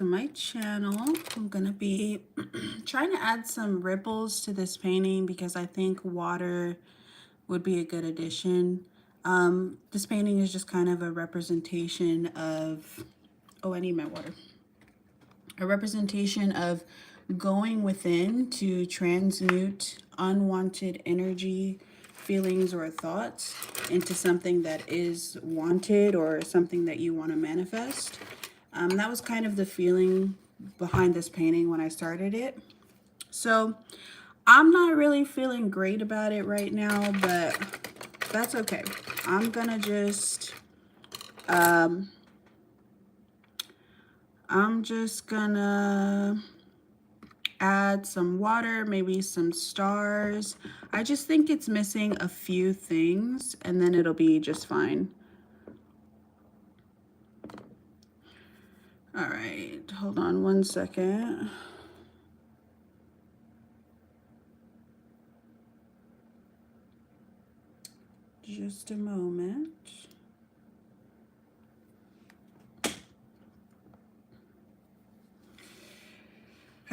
To my channel. I'm gonna be trying to add some ripples to this painting because I think water would be a good addition. This painting is just kind of a representation of, oh, I need my water. A representation of going within to transmute unwanted energy, feelings, or thoughts into something that is wanted or something that you want to manifest. That was kind of the feeling behind this painting when I started it. So I'm not really feeling great about it right now, but that's okay. I'm gonna just, I'm just gonna add some water, maybe some stars. I just think it's missing a few things and then it'll be just fine. All right, hold on one second. Just a moment.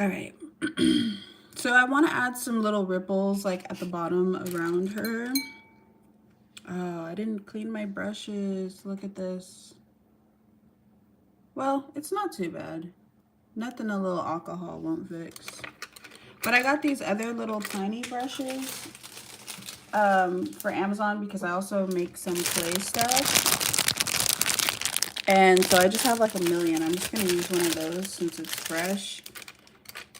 All right. So I want to add some little ripples like at the bottom around her. Oh, I didn't clean my brushes. Look at this. Well, it's not too bad. Nothing a little alcohol won't fix. But I got these other little tiny brushes for Amazon because I also make some clay stuff. And so I just have like a million. I'm just going to use one of those since it's fresh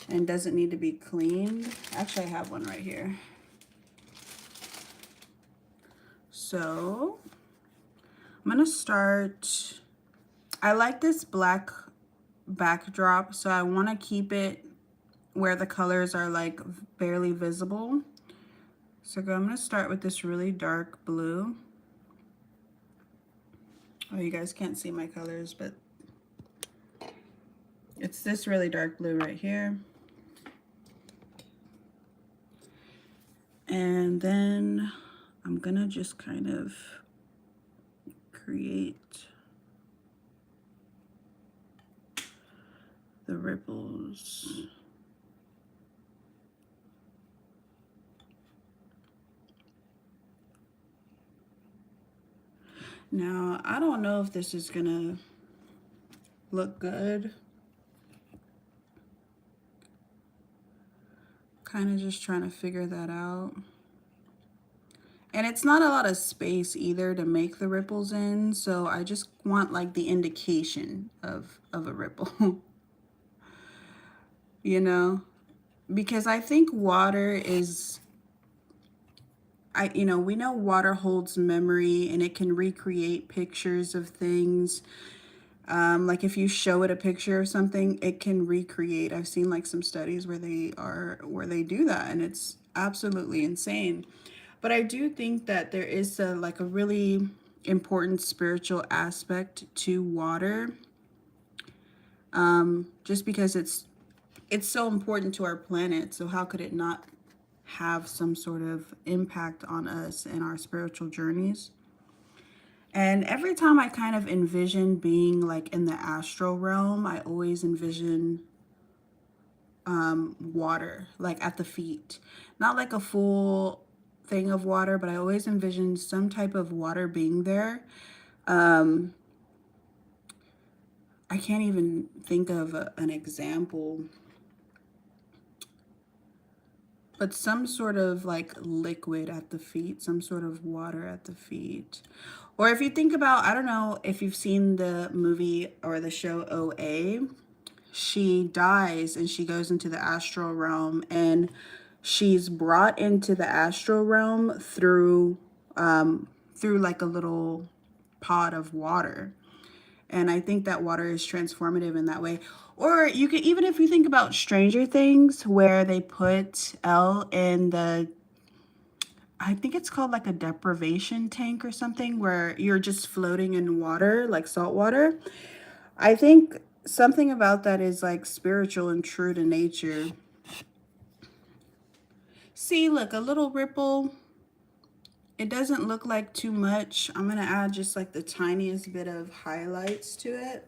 and doesn't need to be cleaned. Actually, I have one right here. So I'm going to start. I like this black backdrop, so I want to keep it where the colors are like barely visible. So I'm going to start with this really dark blue. Oh, you guys can't see my colors, but it's this really dark blue right here. And then I'm gonna just kind of create the ripples. Now, I don't know if this is gonna look good. Kind of just trying to figure that out. And it's not a lot of space either to make the ripples in, so I just want like the indication of a ripple. You know? Because I think water is, we know water holds memory and it can recreate pictures of things. Like if you show it a picture of something, it can recreate. I've seen like some studies where they do that, and it's absolutely insane. But I do think that there is like a really important spiritual aspect to water, just because it's so important to our planet. So how could it not have some sort of impact on us and our spiritual journeys? And every time I kind of envision being like in the astral realm, I always envision water, like at the feet. Not like a full thing of water, but I always envision some type of water being there. I can't even think of an example, but some sort of like liquid at the feet, some sort of water at the feet. Or if you think about, I don't know if you've seen the movie or the show OA, she dies and she goes into the astral realm, and she's brought into the astral realm through like a little pot of water. And I think that water is transformative in that way. Or you could, even if you think about Stranger Things, where they put Elle in the, I think it's called like a deprivation tank or something, where you're just floating in water, like salt water. I think something about that is like spiritual and true to nature. See, look, a little ripple. It doesn't look like too much. I'm going to add just like the tiniest bit of highlights to it.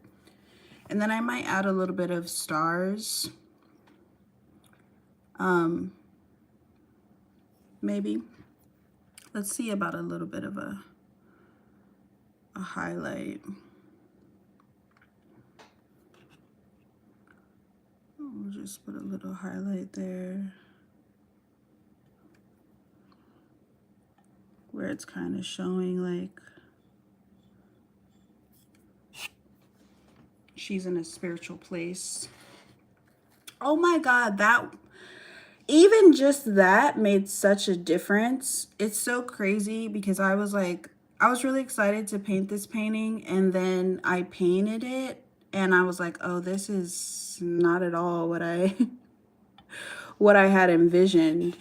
And then I might add a little bit of stars. Maybe. Let's see about a little bit of a highlight. We'll just put a little highlight there where it's kind of showing like she's in a spiritual place. Oh my God, that even just that made such a difference. It's so crazy because I was really excited to paint this painting, and then I painted it and I was like, oh, this is not at all what I what I had envisioned.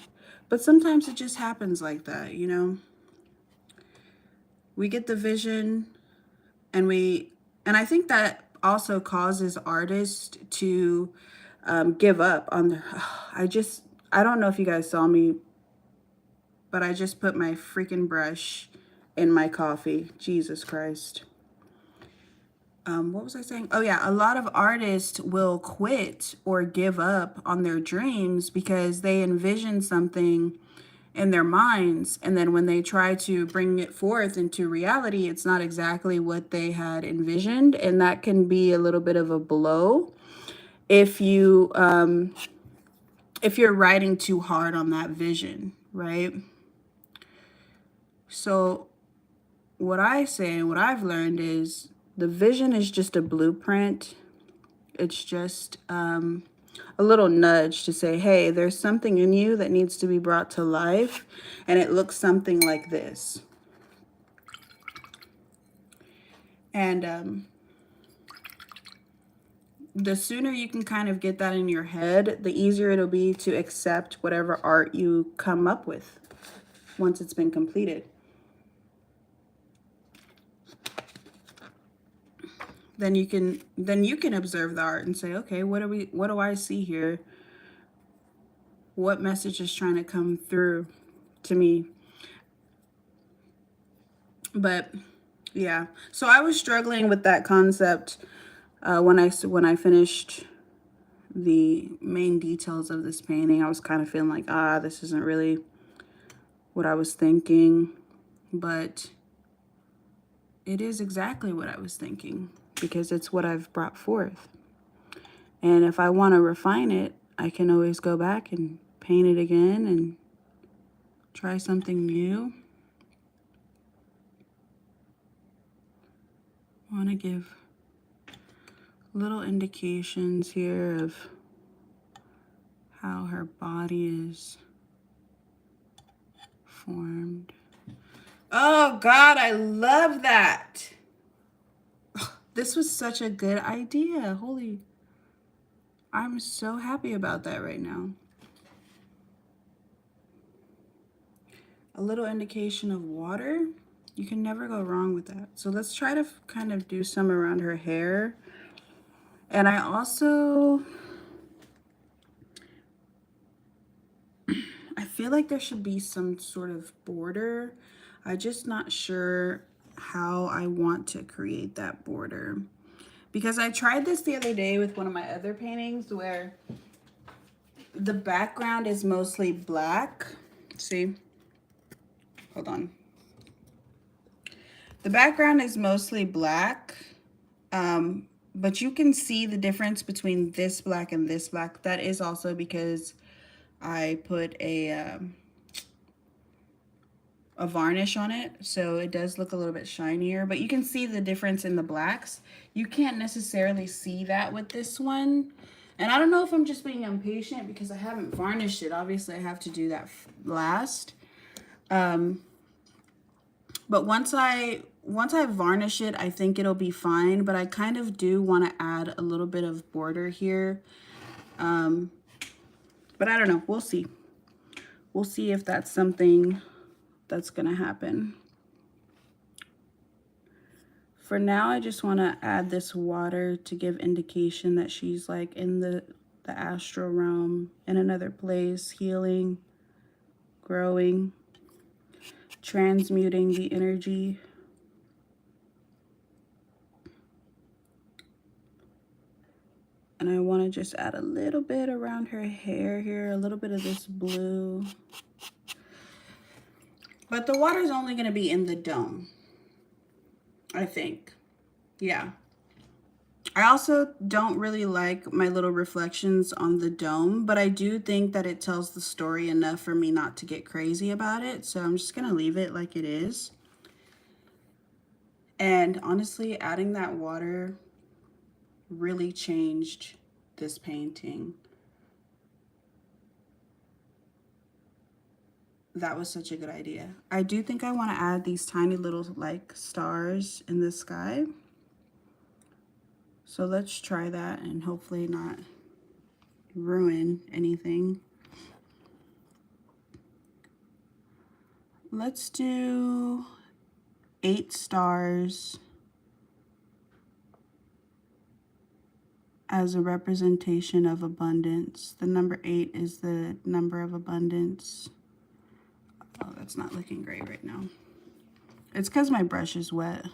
But sometimes it just happens like that, you know? We get the vision and I think that also causes artists to give up on their, I don't know if you guys saw me, but I just put my freaking brush in my coffee. Jesus Christ. What was I saying? Oh yeah, a lot of artists will quit or give up on their dreams because they envision something in their minds, and then when they try to bring it forth into reality, it's not exactly what they had envisioned, and that can be a little bit of a blow if you're writing too hard on that vision, right? So what I say and what I've learned is the vision is just a blueprint. It's just a little nudge to say, hey, there's something in you that needs to be brought to life, and it looks something like this. And the sooner you can kind of get that in your head, the easier it'll be to accept whatever art you come up with once it's been completed. Then you can observe the art and say, okay, what do I see here? What message is trying to come through to me? But yeah, so I was struggling with that concept when I finished the main details of this painting. I was kind of feeling like, this isn't really what I was thinking, but it is exactly what I was thinking because it's what I've brought forth. And if I want to refine it, I can always go back and paint it again and try something new. I want to give little indications here of how her body is formed. Oh God, I love that. This was such a good idea. Holy, I'm so happy about that right now. A little indication of water. You can never go wrong with that. So let's try to kind of do some around her hair. And I also, I feel like there should be some sort of border. I'm just not sure how I want to create that border. Because I tried this the other day with one of my other paintings where the background is mostly black. See? Hold on. The background is mostly black, but you can see the difference between this black and this black. That is also because I put a varnish on it, so it does look a little bit shinier, but you can see the difference in the blacks. You can't necessarily see that with this one. And I don't know if I'm just being impatient because I haven't varnished it. Obviously, I have to do that last. But once I varnish it, I think it'll be fine. But I kind of do want to add a little bit of border here. But I don't know. We'll see. We'll see if that's something that's going to happen. For now, I just want to add this water to give indication that she's like in the astral realm, in another place, healing, growing, transmuting the energy. And I want to just add a little bit around her hair here, a little bit of this blue. But the water is only going to be in the dome, I think. Yeah. I also don't really like my little reflections on the dome, but I do think that it tells the story enough for me not to get crazy about it. So I'm just going to leave it like it is. And honestly, adding that water really changed this painting. That was such a good idea. I do think I want to add these tiny little like stars in the sky. So let's try that and hopefully not ruin anything. Let's do 8 stars as a representation of abundance. The number 8 is the number of abundance. Oh, that's not looking great right now. It's because my brush is wet.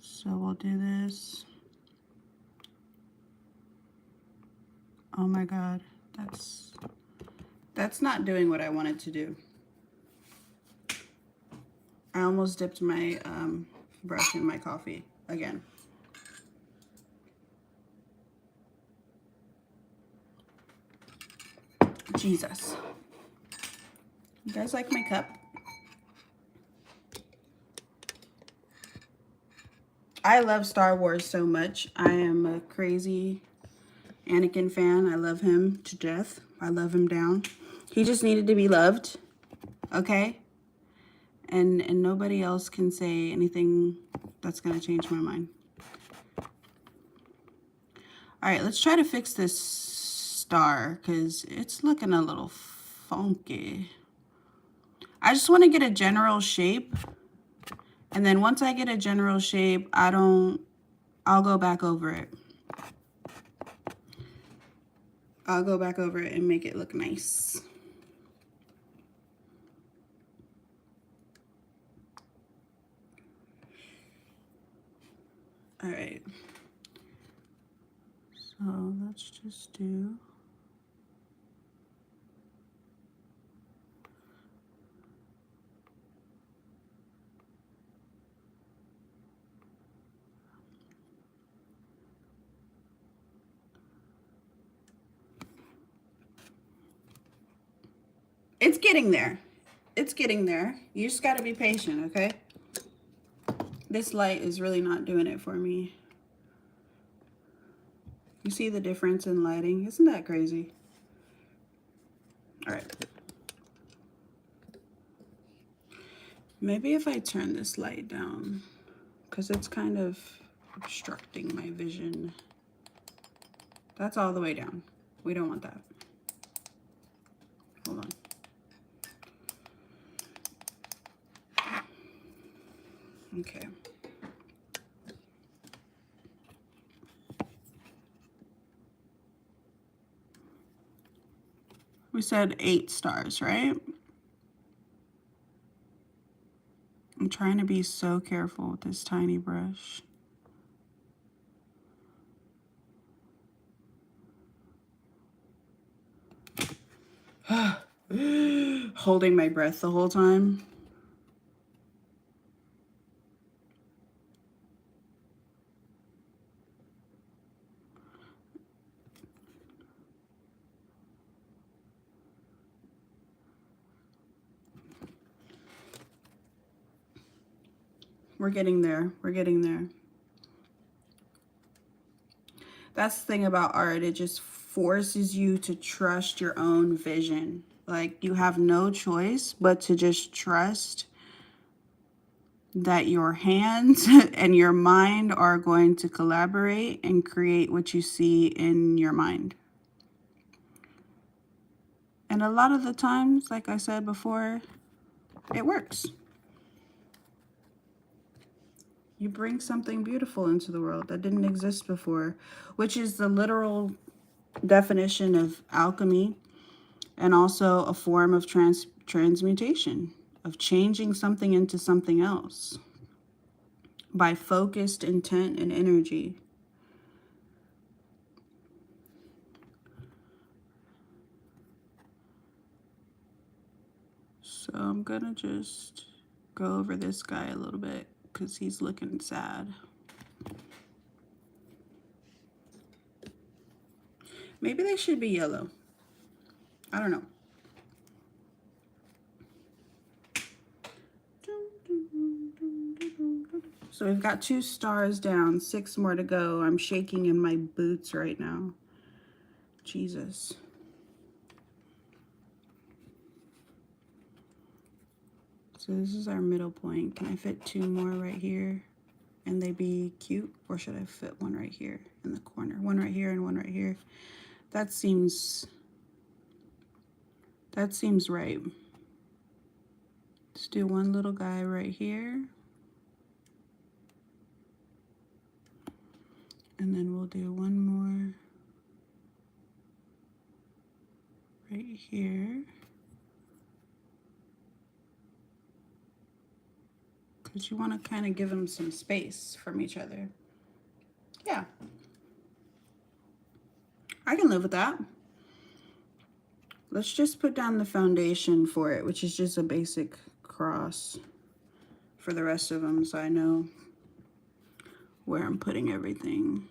So we'll do this. Oh my God, that's not doing what I wanted to do. I almost dipped my brush in my coffee again. Jesus. You guys like my cup? I love Star Wars so much. I am a crazy Anakin fan. I love him to death. I love him down. He just needed to be loved, okay? And nobody else can say anything that's gonna change my mind. All right, let's try to fix this star because it's looking a little funky. I just want to get a general shape, and then once I get a general shape, I'll go back over it. I'll go back over it and make it look nice. All right. So let's just do. It's getting there. It's getting there. You just got to be patient, okay? This light is really not doing it for me. You see the difference in lighting? Isn't that crazy? All right. Maybe if I turn this light down, because it's kind of obstructing my vision. That's all the way down. We don't want that. Hold on. Okay. We said 8 stars, right? I'm trying to be so careful with this tiny brush. Holding my breath the whole time. We're getting there. We're getting there. That's the thing about art. It just forces you to trust your own vision. Like, you have no choice but to just trust that your hands and your mind are going to collaborate and create what you see in your mind. And a lot of the times, like I said before, it works. You bring something beautiful into the world that didn't exist before, which is the literal definition of alchemy and also a form of transmutation. of changing something into something else by focused intent and energy. So I'm gonna just go over this guy a little bit because he's looking sad. Maybe they should be yellow. I don't know. So we've got 2 stars down, 6 more to go. I'm shaking in my boots right now. Jesus. So this is our middle point. Can I fit 2 more right here and they be cute? Or should I fit 1 right here in the corner? 1 right here and 1 right here. That seems right. Let's do 1 little guy right here. And then we'll do 1 more right here. Because you want to kind of give them some space from each other. Yeah. I can live with that. Let's just put down the foundation for it, which is just a basic cross for the rest of them, so I know where I'm putting everything.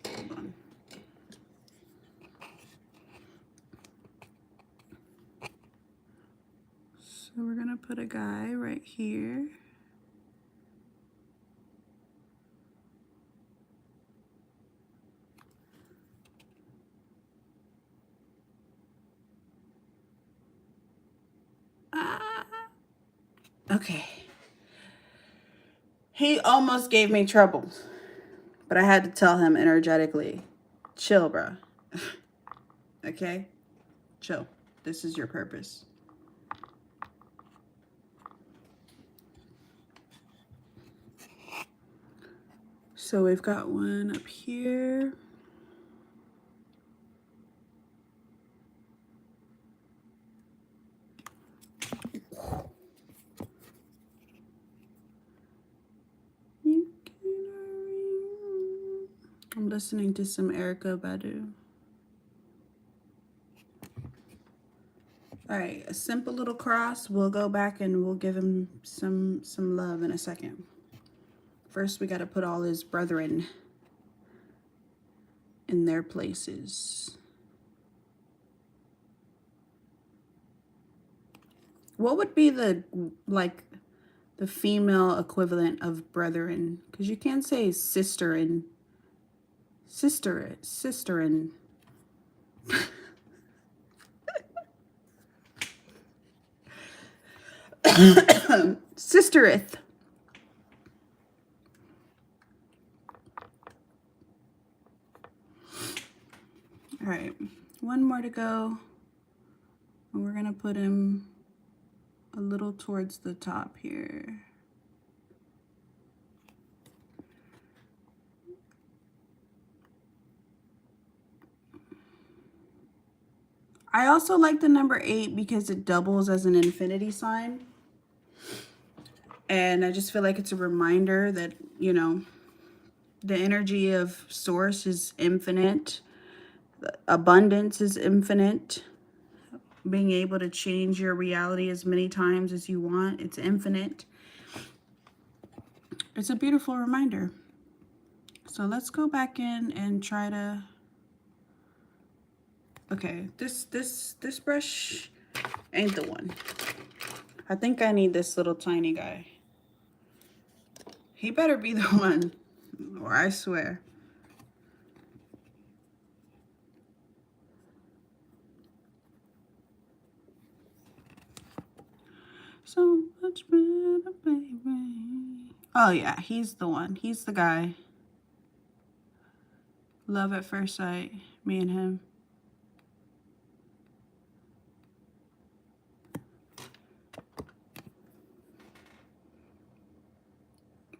Hold on. So we're gonna put a guy right here. Okay. He almost gave me trouble, but I had to tell him energetically, chill, bro. Okay? Chill. This is your purpose. So we've got 1 up here. I'm listening to some Erykah Badu. All right, a simple little cross. We'll go back and we'll give him some love in a second. First, we got to put all his brethren in their places. What would be the female equivalent of brethren? Because you can't say sister and sister and sistereth. All right, 1 more to go. And we're gonna put him a little towards the top here. I also like the number 8 because it doubles as an infinity sign. And I just feel like it's a reminder that, you know, the energy of source is infinite. Abundance is infinite. Being able to change your reality as many times as you want, it's infinite. It's a beautiful reminder. So let's go back in and try to... Okay, this brush ain't the one. I think I need this little tiny guy. He better be the one, or I swear. So much better, baby. Oh yeah, he's the one. He's the guy. Love at first sight, me and him.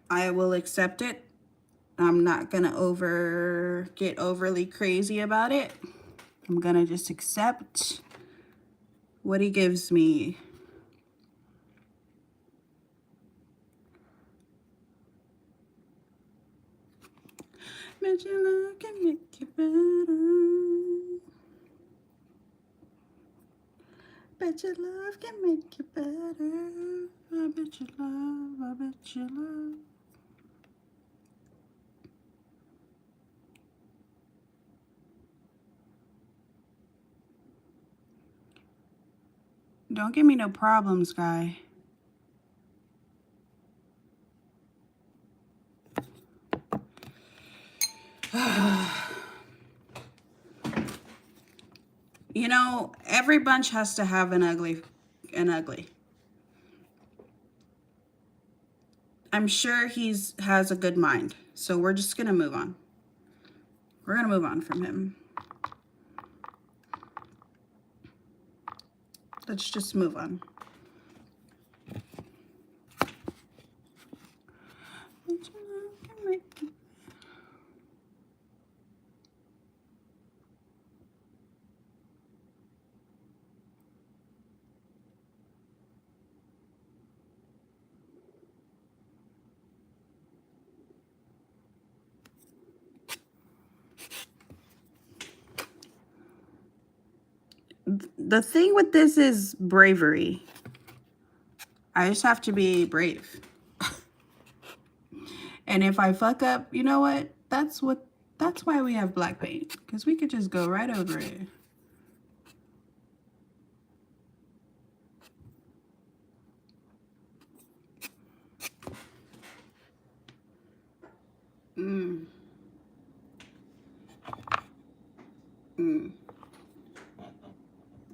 I will accept it. I'm not gonna get overly crazy about it. I'm gonna just accept what he gives me. Bet your love can make you better. Bet your love can make you better. I bet your love, I bet your love. Don't give me no problems, guy. You know, every bunch has to have an ugly. I'm sure has a good mind. So we're just going to move on. We're going to move on from him. Let's just move on. The thing with this is bravery. I just have to be brave. And if I fuck up, you know what? That's why we have black paint. Because we could just go right over it.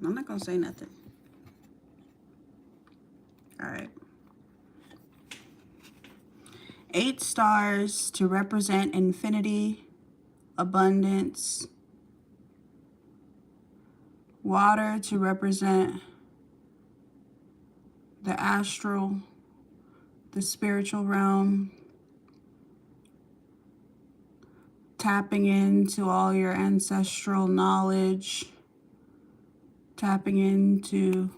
I'm not gonna say nothing. All right. 8 stars to represent infinity, abundance. Water to represent the astral, the spiritual realm. Tapping into all your ancestral knowledge. Tapping into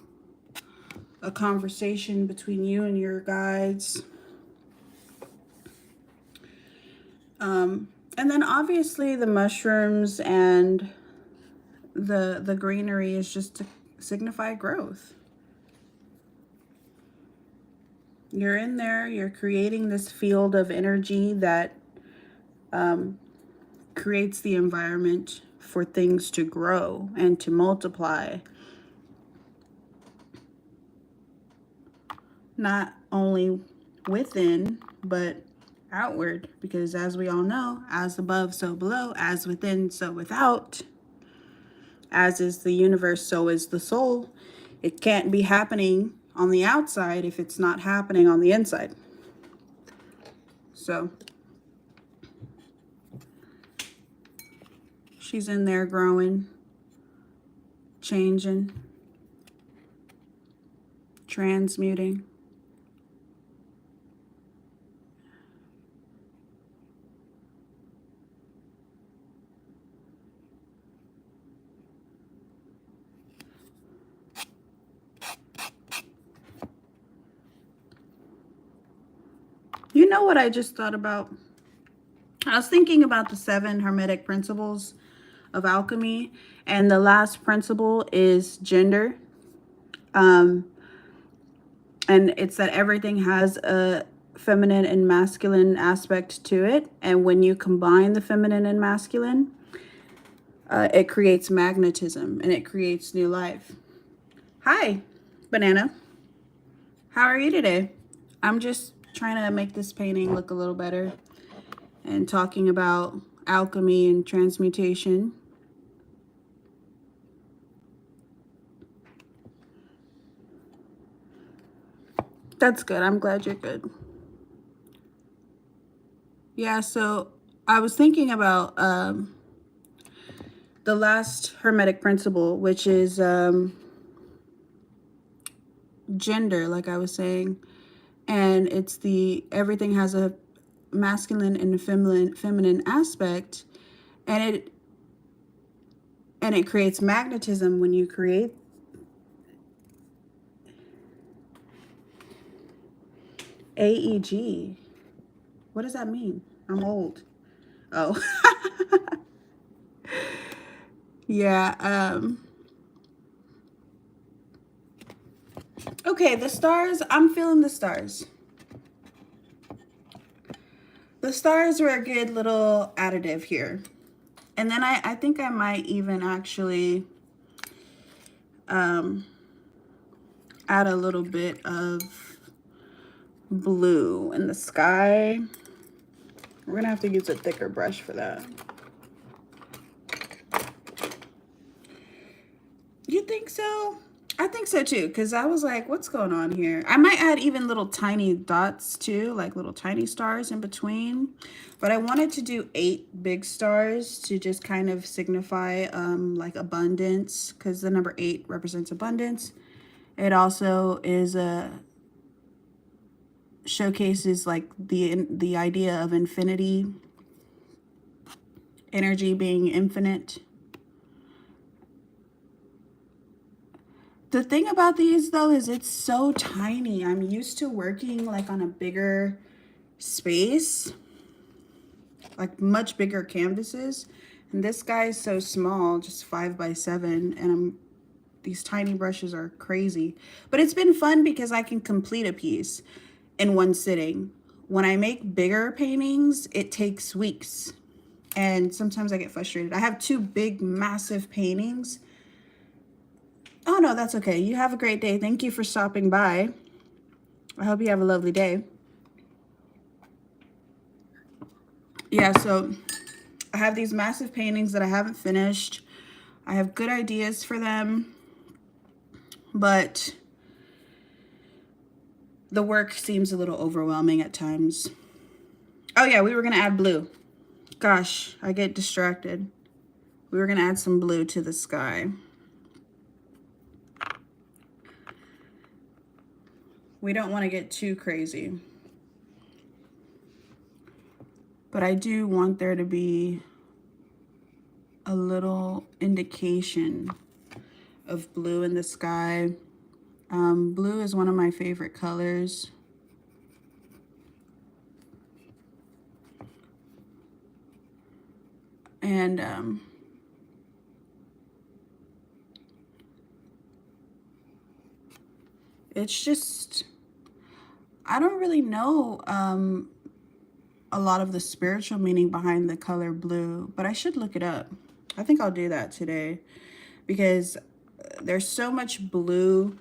a conversation between you and your guides. And then obviously the mushrooms and the greenery is just to signify growth. You're in there, you're creating this field of energy that creates the environment for things to grow and to multiply. Not only within, but outward, because as we all know, as above, so below, as within, so without, as is the universe, so is the soul. It can't be happening on the outside if it's not happening on the inside. So she's in there growing, changing, transmuting. You know what I just thought about? I was thinking about the 7 hermetic principles of alchemy, and the last principle is gender. And it's that everything has a feminine and masculine aspect to it. And when you combine the feminine and masculine, it creates magnetism and it creates new life. Hi, Banana. How are you today? I'm just trying to make this painting look a little better and talking about alchemy and transmutation. That's good. I'm glad you're good. Yeah, so I was thinking about the last hermetic principle, which is gender, like I was saying. And it's everything has a masculine and a feminine aspect, and it creates magnetism when you create. AEG. What does that mean? I'm old. Oh. Yeah, okay, the stars, I'm feeling the stars. The stars were a good little additive here. And then I think I might even actually add a little bit of blue in the sky. We're gonna have to use a thicker brush for that. You think so? I think so too, because I was like, what's going on here? I might add even little tiny dots too, like little tiny stars in between. But I wanted to do 8 big stars to just kind of signify like abundance, because the number 8 represents abundance. It also is showcases like the idea of infinity, energy being infinite. The thing about these though is it's so tiny. I'm used to working like on a bigger space, like much bigger canvases, and this guy is so small, just 5 by 7, and these tiny brushes are crazy. But it's been fun because I can complete a piece in one sitting. When I make bigger paintings, it takes weeks, and sometimes I get frustrated. I have 2 big massive paintings. Oh no, that's okay. You have a great day. Thank you for stopping by. I hope you have a lovely day. Yeah, so I have these massive paintings that I haven't finished. I have good ideas for them, but the work seems a little overwhelming at times. Oh yeah, we were gonna add blue. Gosh, I get distracted. We were gonna add some blue to the sky. We don't want to get too crazy, but I do want there to be a little indication of blue in the sky. Blue is one of my favorite colors. And it's just, I don't really know a lot of the spiritual meaning behind the color blue, but I should look it up. I think I'll do that today because there's so much blue,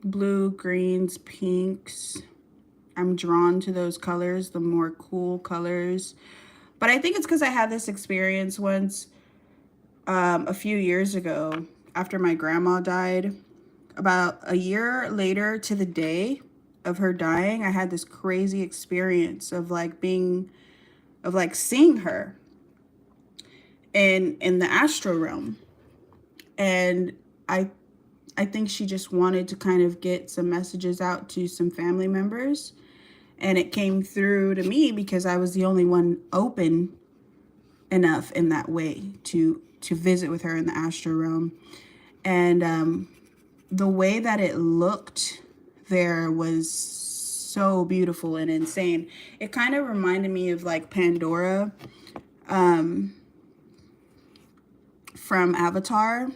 blue, greens, pinks. I'm drawn to those colors, the more cool colors. But I think it's because I had this experience once a few years ago after my grandma died. About a year later to the day of her dying, I had this crazy experience of like seeing her in the astral realm. And I think she just wanted to kind of get some messages out to some family members. And it came through to me because I was the only one open enough in that way to visit with her in the astral realm. And the way that it looked there was so beautiful and insane. It kind of reminded me of like Pandora from Avatar.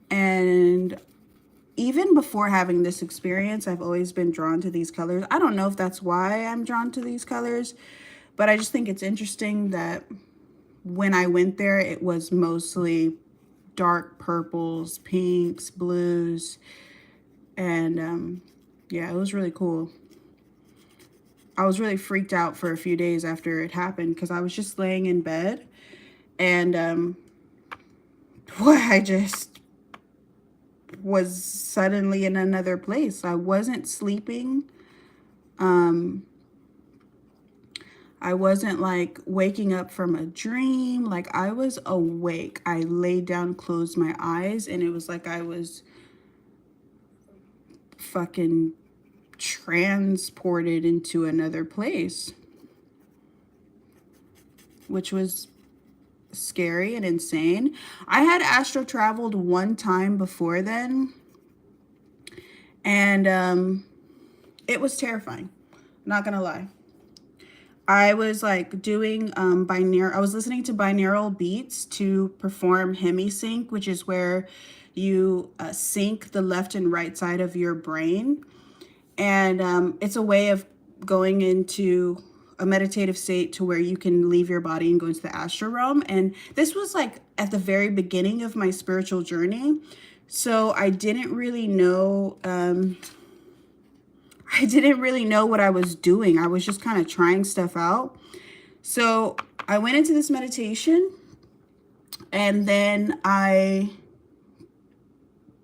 And even before having this experience, I've always been drawn to these colors. I don't know if that's why I'm drawn to these colors, but I just think it's interesting that when I went there, it was mostly dark purples, pinks, blues, and yeah, it was really cool. I was really freaked out for a few days after it happened because I was just laying in bed, and I just was suddenly in another place. I wasn't sleeping. I wasn't like waking up from a dream. Like I was awake. I laid down, closed my eyes, and it was like I was fucking transported into another place, which was scary and insane. I had astral traveled one time before then, and it was terrifying. Not gonna lie. I was like doing I was listening to binaural beats to perform hemisync, which is where you sync the left and right side of your brain. And it's a way of going into a meditative state to where you can leave your body and go into the astral realm. And this was like at the very beginning of my spiritual journey. So I didn't really know what I was doing. I was just kind of trying stuff out. So I went into this meditation, and then I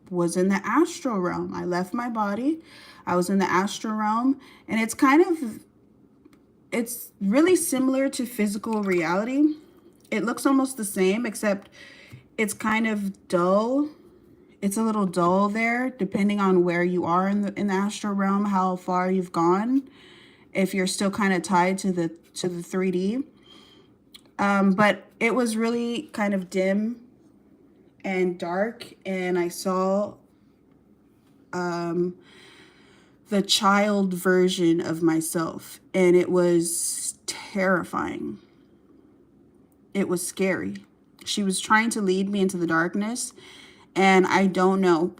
was in the astral realm. I left my body. I was in the astral realm, and it's really similar to physical reality. It looks almost the same, except it's kind of dull. It's a little dull there, depending on where you are in the astral realm, how far you've gone. If you're still kind of tied to the 3D, but it was really kind of dim and dark, and I saw the child version of myself, and it was terrifying. It was scary. She was trying to lead me into the darkness, and I don't know.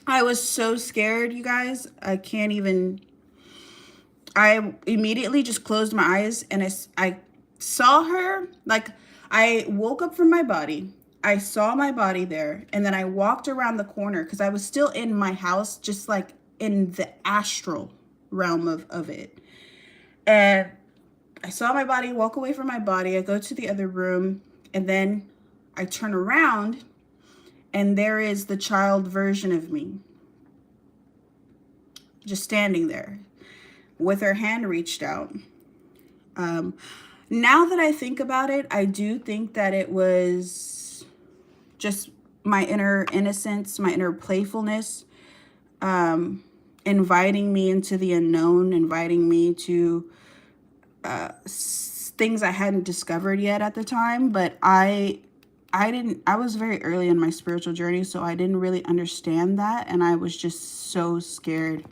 I was so scared, you guys. I immediately just closed my eyes, and I saw her. Like, I woke up from my body. I saw my body there, and then I walked around the corner because I was still in my house, just like in the astral realm of it. And I saw my body walk away from my body. I go to the other room, and then I turn around, and there is the child version of me just standing there with her hand reached out. Now that I think about it, I do think that it was just my inner innocence, my inner playfulness, inviting me into the unknown, inviting me to things I hadn't discovered yet at the time. But I was very early in my spiritual journey, so I didn't really understand that, and I was just so scared.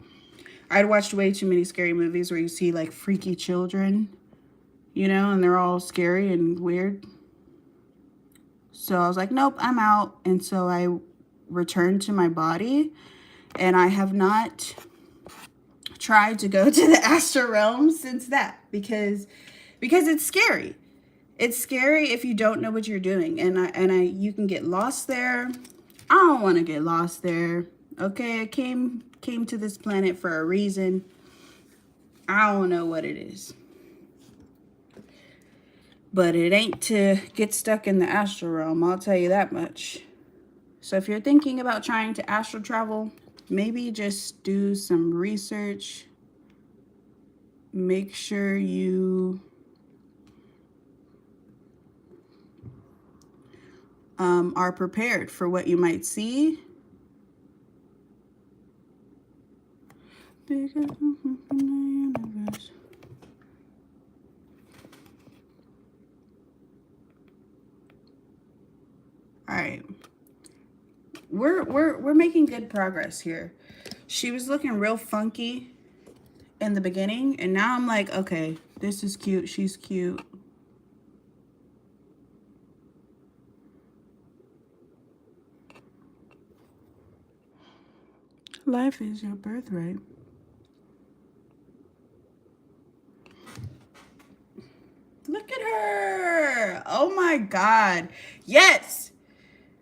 I'd watched way too many scary movies where you see like freaky children, and they're all scary and weird. So I was like, nope, I'm out. And so I returned to my body, and I have not tried to go to the astral realm since that, because it's scary. It's scary if you don't know what you're doing, and you can get lost there. I don't want to get lost there. Okay, I came to this planet for a reason. I don't know what it is, but it ain't to get stuck in the astral realm, I'll tell you that much. So if you're thinking about trying to astral travel, maybe just do some research. Make sure you are prepared for what you might see. All right, we're making good progress here. She was looking real funky in the beginning, and now I'm like, okay, this is cute. She's cute. Life is your birthright. Look at her. Oh my God. Yes.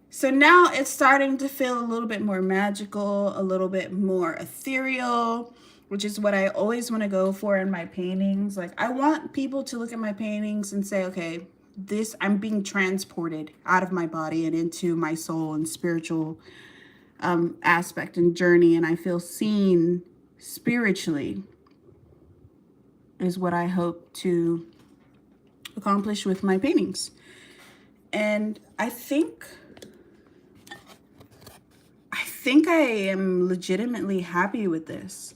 So now it's starting to feel a little bit more magical, a little bit more ethereal, which is what I always want to go for in my paintings. Like, I want people to look at my paintings and say, okay, I'm being transported out of my body and into my soul and spiritual aspect and journey, and I feel seen spiritually, is what I hope to accomplish with my paintings. And I think I am legitimately happy with this.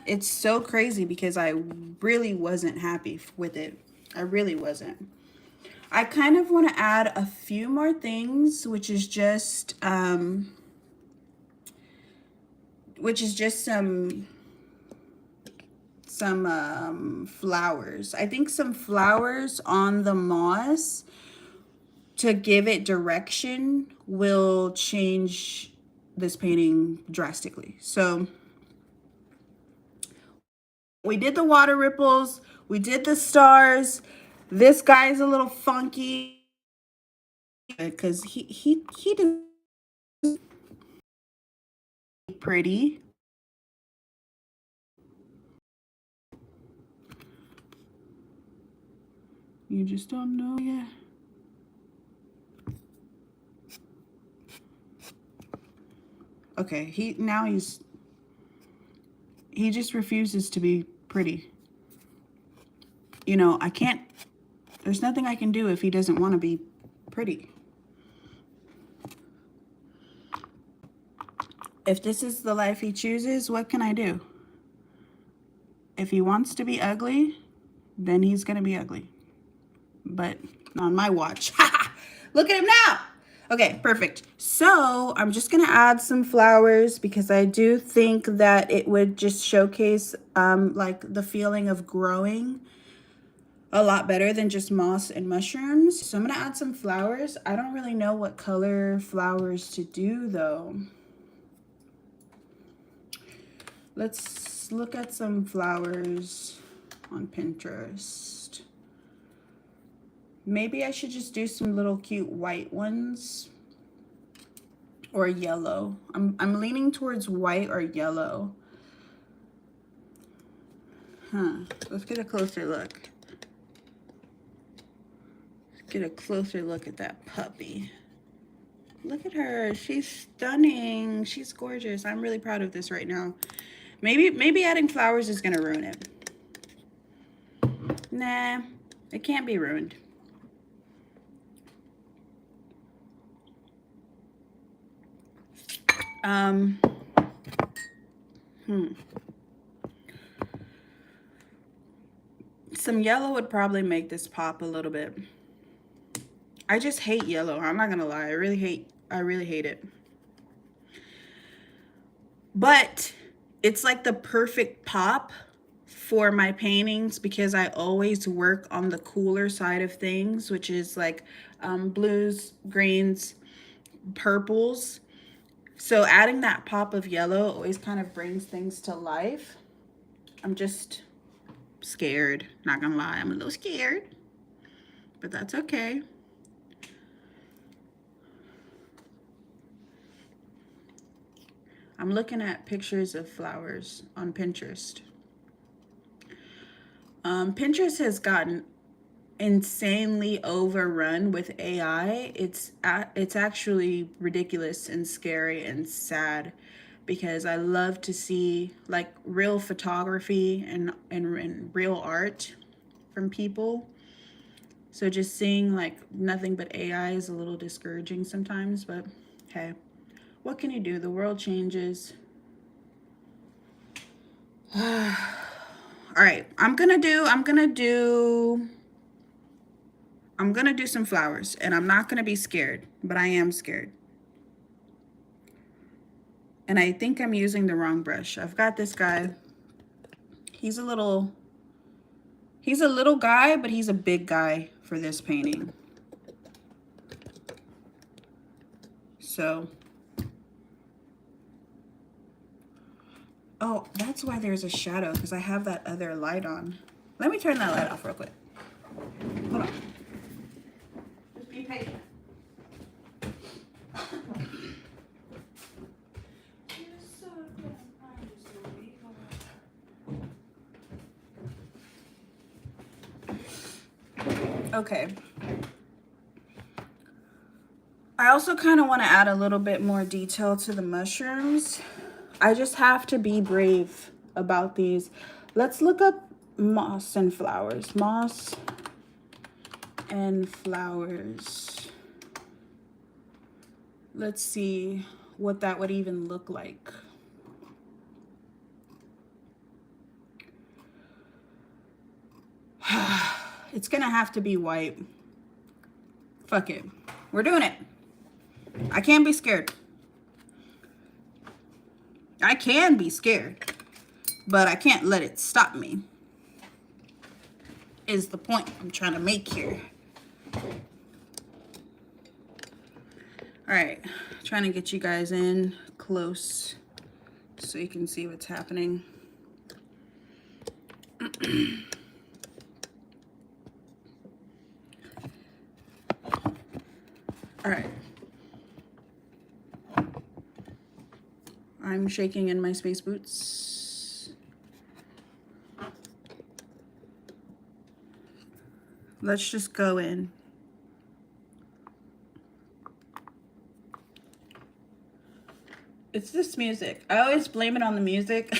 It's so crazy because I really wasn't happy with it. I really wasn't. I kind of want to add a few more things, which is just some some flowers. I think some flowers on the moss to give it direction will change this painting drastically. So we did the water ripples, we did the stars. This guy's a little funky because he did pretty. You just don't know yet. Okay, he just refuses to be pretty. You know, there's nothing I can do if he doesn't want to be pretty. If this is the life he chooses, what can I do? If he wants to be ugly, then he's gonna be ugly. But not on my watch. Look at him now. Okay, perfect. So I'm just gonna add some flowers because I do think that it would just showcase like the feeling of growing a lot better than just moss and mushrooms. So I'm gonna add some flowers. I don't really know what color flowers to do though. Let's look at some flowers on Pinterest. Maybe I should just do some little cute white ones or yellow. I'm leaning towards white or yellow. Let's get a closer look. Let's get a closer look at that puppy. Look at her. She's stunning. She's gorgeous. I'm really proud of this right now. Maybe adding flowers is gonna ruin it. Nah, it can't be ruined. Some yellow would probably make this pop a little bit. I just hate yellow. I'm not gonna lie. I really hate it. But it's like the perfect pop for my paintings because I always work on the cooler side of things, which is like blues, greens, purples. So adding that pop of yellow always kind of brings things to life. I'm just scared, not gonna lie. I'm a little scared, but that's okay. I'm looking at pictures of flowers on Pinterest. Pinterest has gotten insanely overrun with AI. It's actually ridiculous and scary and sad because I love to see like real photography and real art from people. So just seeing like nothing but AI is a little discouraging sometimes, but hey, what can you do? The world changes. All right, I'm gonna do some flowers, and I'm not gonna be scared, but I am scared. And I think I'm using the wrong brush. I've got this guy. He's a little guy, but he's a big guy for this painting. So, oh, that's why there's a shadow, because I have that other light on. Let me turn that light off real quick. Hold on. Just be patient. Okay. I also kind of want to add a little bit more detail to the mushrooms. I just have to be brave about these. Let's look up moss and flowers. Moss and flowers. Let's see what that would even look like. It's gonna have to be white. Fuck it. We're doing it. I can't be scared. I can be scared, but I can't let it stop me, is the point I'm trying to make here. All right, trying to get you guys in close so you can see what's happening. All right. I'm shaking in my space boots. Let's just go in. It's this music. I always blame it on the music.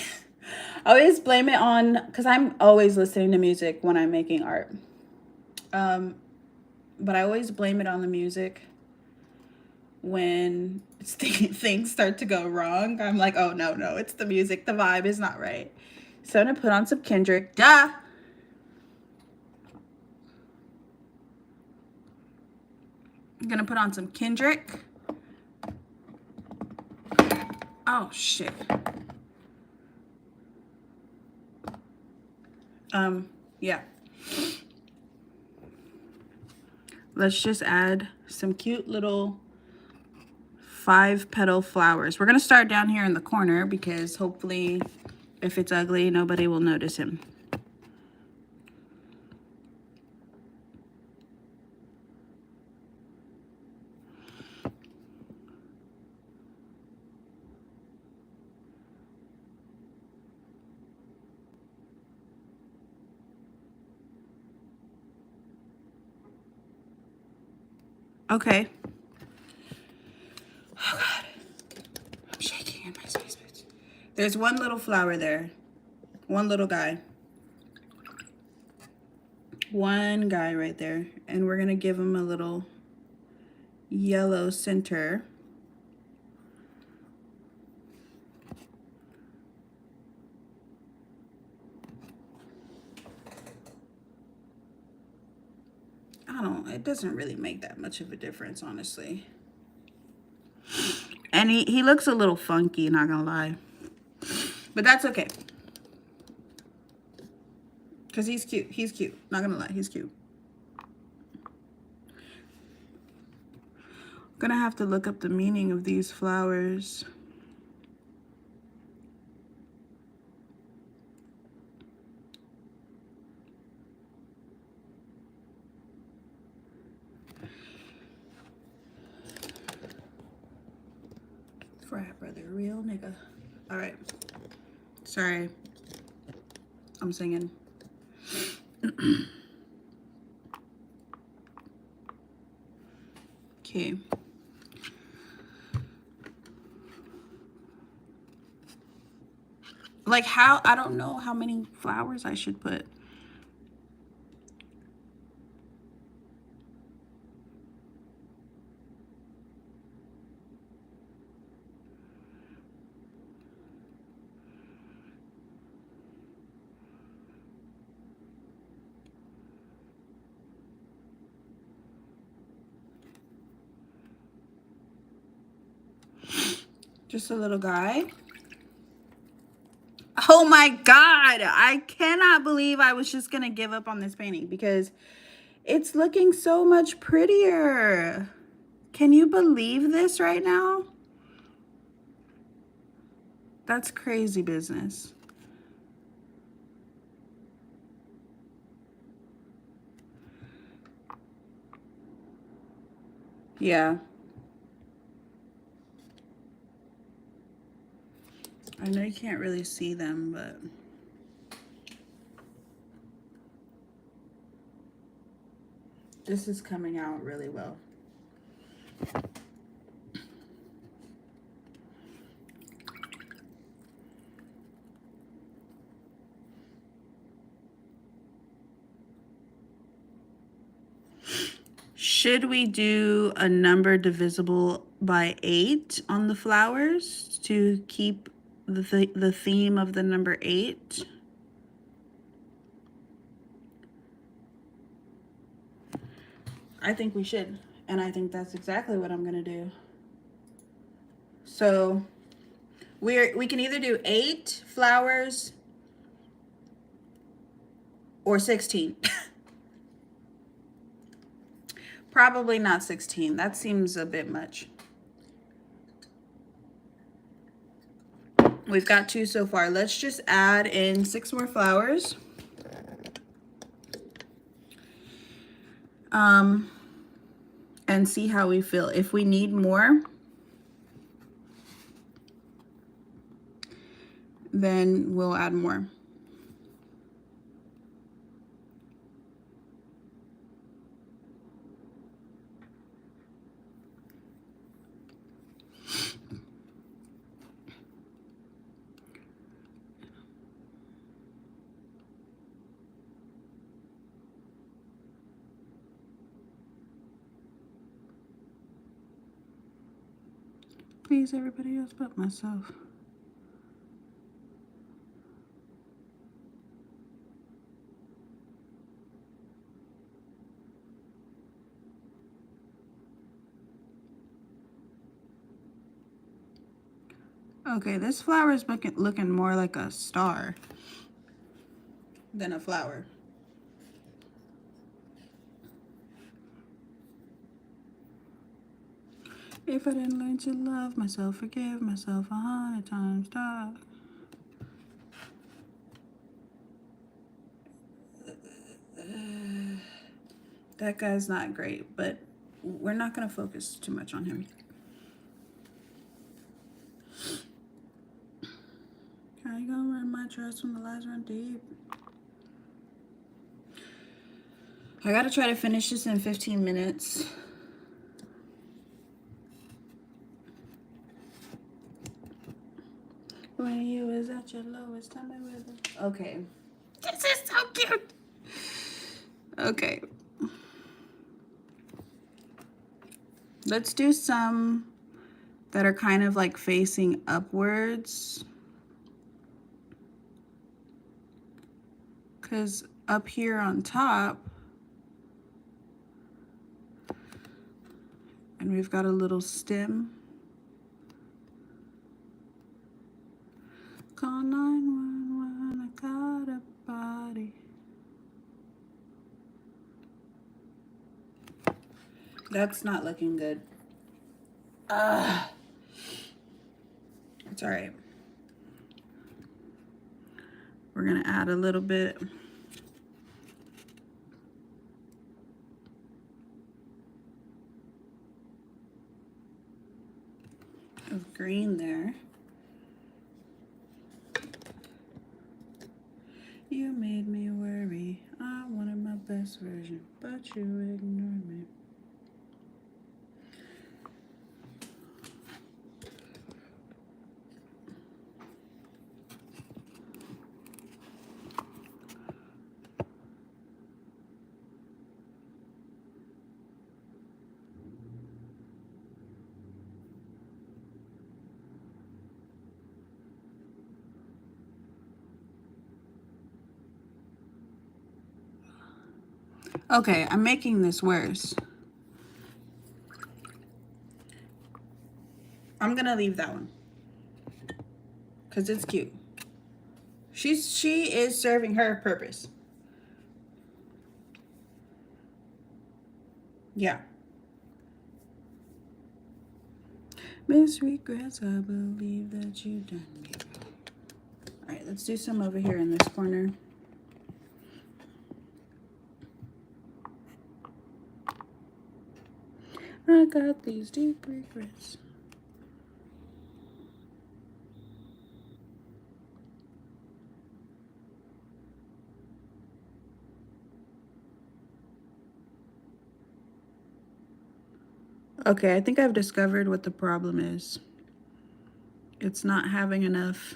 I always blame it on, because I'm always listening to music when I'm making art. But I always blame it on the music when things start to go wrong. I'm like, oh no, it's the music. The vibe is not right. So I'm gonna put on some Kendrick. Duh! I'm gonna put on some Kendrick. Oh shit. Yeah. Let's just add some cute little 5-petal flowers. We're gonna start down here in the corner because hopefully if it's ugly, nobody will notice him. Okay. Oh God. I'm shaking in my space boots. There's one little flower there. One little guy. One guy right there. And we're gonna give him a little yellow center. It doesn't really make that much of a difference, honestly. And he looks a little funky, not gonna lie. But that's okay. Because he's cute. He's cute. Not gonna lie, he's cute. I'm gonna have to look up the meaning of these flowers. Frat brother, real nigga. All right. Sorry. I'm singing. Okay. Like how, I don't know how many flowers I should put. Just a little guy. Oh my God. I cannot believe I was just going to give up on this painting because it's looking so much prettier. Can you believe this right now? That's crazy business. Yeah. I know you can't really see them, but this is coming out really well. Should we do a number divisible by 8 on the flowers to keep the theme of the number 8? I think we should, and I think that's exactly what I'm gonna do. So we can either do 8 flowers Or 16. Probably not 16. That seems a bit much. We've got 2 so far. Let's just add in 6 more flowers. And see how we feel. If we need more, then we'll add more. Please, everybody else but myself. Okay, this flower is looking more like a star than a flower. If I didn't learn to love myself, forgive myself 100 times, stop. That guy's not great, but we're not going to focus too much on him. How you gonna run my trust when the lies run deep? I gotta try to finish this in 15 minutes. When you was at your lowest, tell me where the... Okay. This is so cute. Okay. Let's do some that are kind of like facing upwards. Because up here on top, and we've got a little stem. Call 911, I got a body. That's not looking good. It's all right. We're gonna add a little bit of green there. You made me worry. I wanted my best version, but you ignored me. Okay, I'm making this worse. I'm gonna leave that one because it's cute. She is serving her purpose. Yeah. Miss regrets, I believe that you done me. All right, let's do some over here in this corner. I got these deep regrets. Okay, I think I've discovered what the problem is. It's not having enough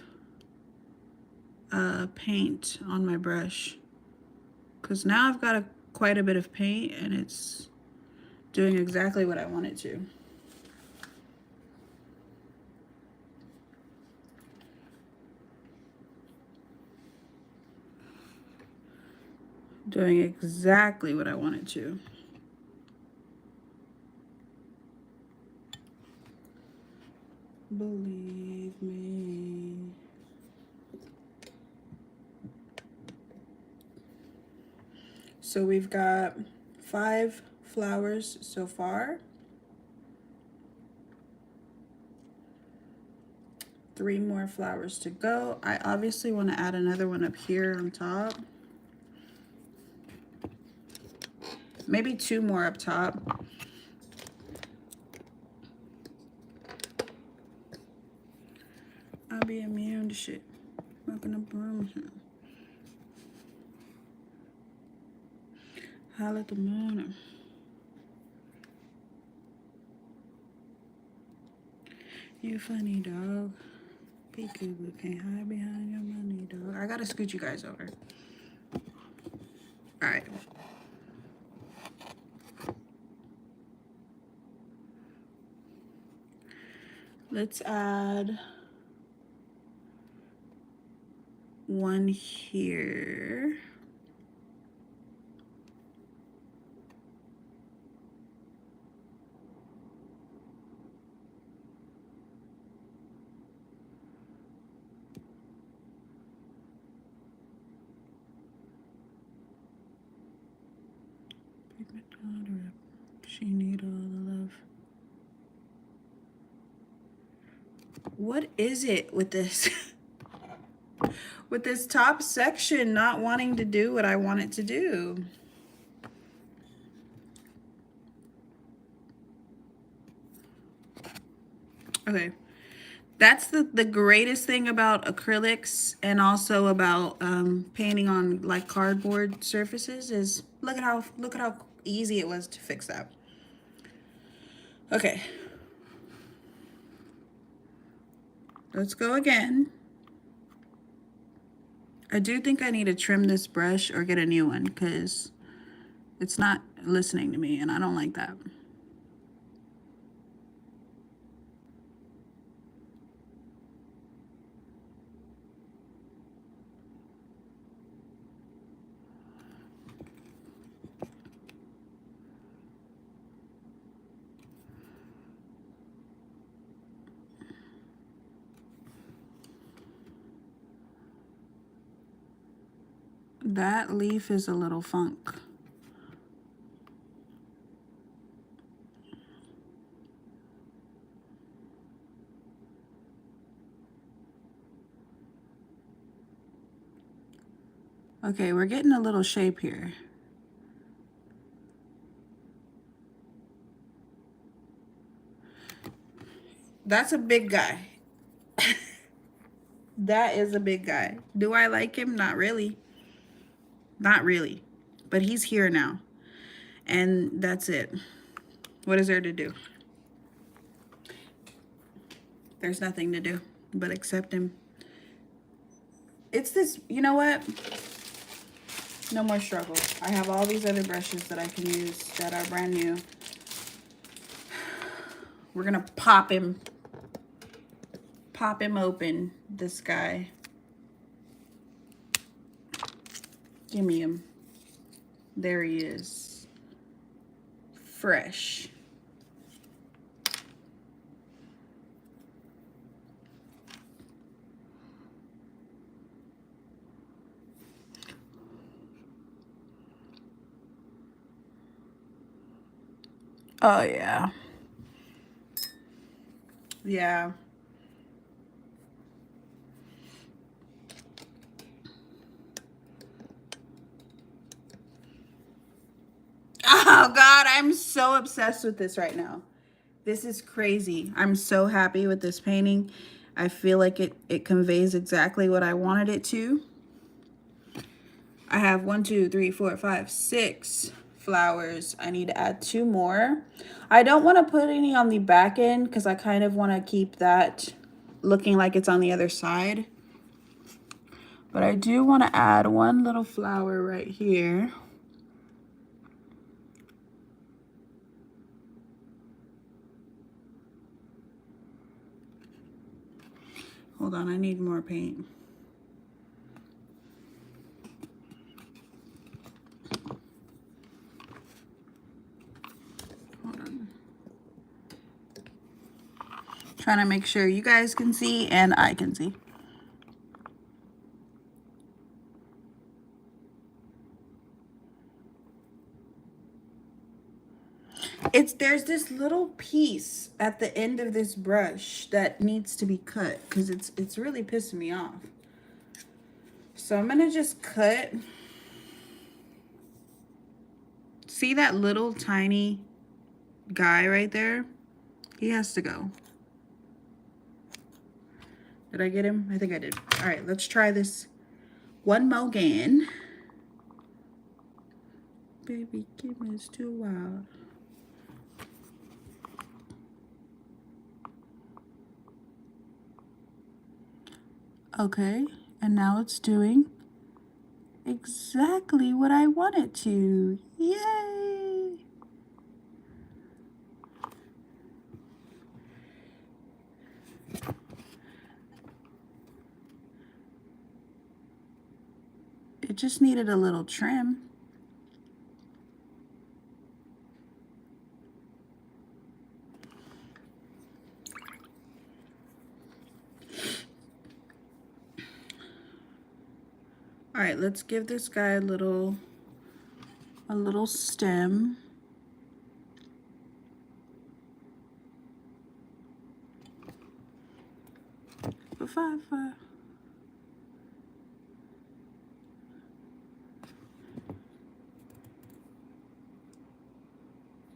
paint on my brush. Because now I've got quite a bit of paint and it's doing exactly what I want it to. Doing exactly what I want it to. Believe me. So we've got 5 flowers so far. 3 more flowers to go. I obviously want to add another one up here on top. Maybe 2 more up top. I'll be immune to shit. Smoking up room here. Holla at the morning. You funny dog. Peekaboo can't hide behind your money dog. I gotta scoot you guys over. Alright. Let's add one here. Pick my daughter up. She need all the love. What is it with this? With this top section not wanting to do what I want it to do? Okay. That's the greatest thing about acrylics and also about painting on like cardboard surfaces is look at how easy it was to fix that. Okay. Let's go again. I do think I need to trim this brush or get a new one because it's not listening to me and I don't like that. That leaf is a little funk. Okay, we're getting a little shape here. That's a big guy. That is a big guy. Do I like him? Not really. Not really. But he's here now. And that's it. What is there to do? There's nothing to do but accept him. It's this, you know what? No more struggle. I have all these other brushes that I can use that are brand new. We're gonna pop him open, this guy. Give me him. There he is. Fresh. Oh, yeah. Yeah. Oh, God, I'm so obsessed with this right now. This is crazy. I'm so happy with this painting. I feel like it conveys exactly what I wanted it to. I have 1, 2, 3, 4, 5, 6 flowers. I need to add 2 more. I don't want to put any on the back end because I kind of want to keep that looking like it's on the other side. But I do want to add 1 little flower right here. Hold on, I need more paint. Hold on. Trying to make sure you guys can see and I can see. There's this little piece at the end of this brush that needs to be cut because it's really pissing me off. So I'm gonna just cut. See that little tiny guy right there? He has to go. Did I get him? I think I did. All right, let's try this one more again. Baby, Kim is too wild. Okay, and now it's doing exactly what I want it to. Yay! It just needed a little trim. All right, let's give this guy a little stem.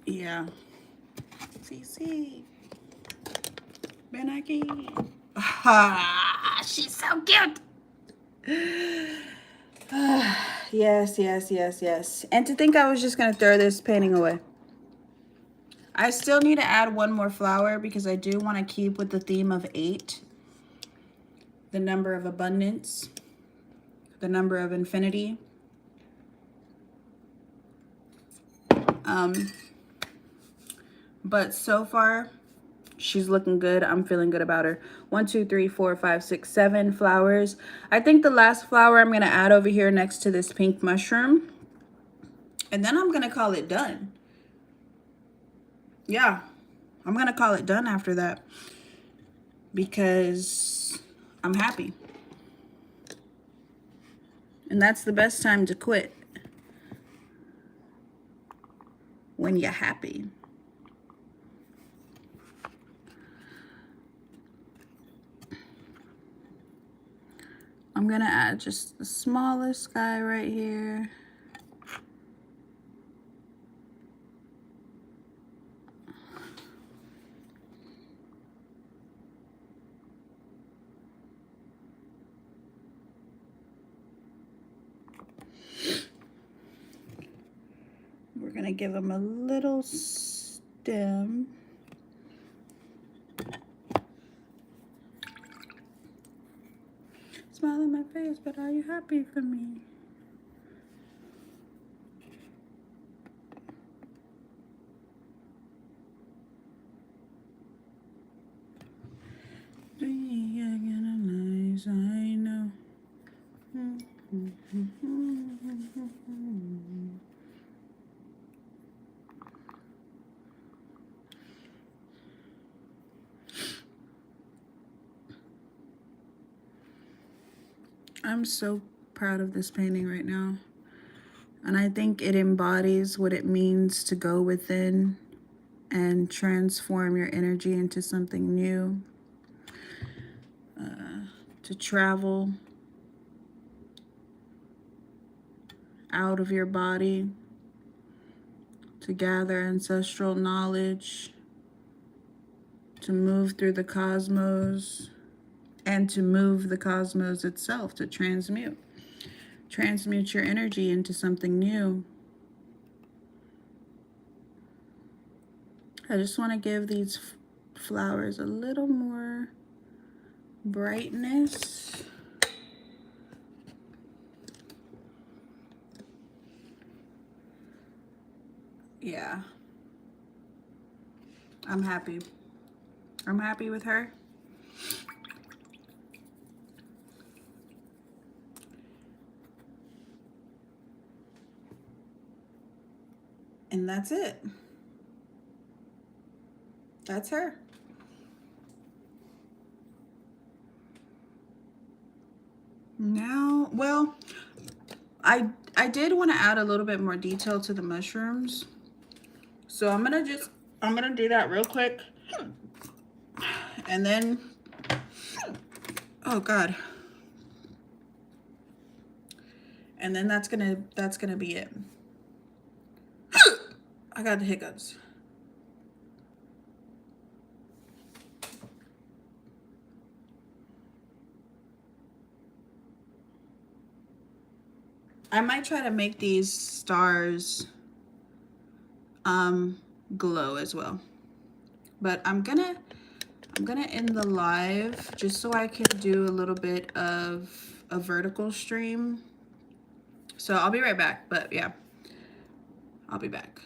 Yeah. CC. Ven aquí. Ah, she's so cute. Yes, yes, yes, yes. And to think I was just going to throw this painting away. I still need to add one more flower because I do want to keep with the theme of 8. The number of abundance. The number of infinity. But so far, she's looking good. I'm feeling good about her. 1, 2, 3, 4, 5, 6, 7 flowers. I think the last flower I'm going to add over here next to this pink mushroom. And then I'm going to call it done. Yeah, I'm going to call it done after that. Because I'm happy. And that's the best time to quit. When you're happy. I'm going to add just the smallest guy right here. We're going to give him a little stem. Smile on my face, but are you happy for me? I know. I'm so proud of this painting right now. And I think it embodies what it means to go within and transform your energy into something new. To travel out of your body, to gather ancestral knowledge, to move through the cosmos, and to move the cosmos itself, to transmute. Transmute your energy into something new. I just want to give these flowers a little more brightness. Yeah. I'm happy. I'm happy with her. And that's it. That's her. Now, well, I did want to add a little bit more detail to the mushrooms. So I'm gonna do that real quick. And then, oh God. And then that's gonna be it. I got the hiccups. I might try to make these stars glow as well. But I'm gonna end the live just so I can do a little bit of a vertical stream. So I'll be right back, but yeah, I'll be back.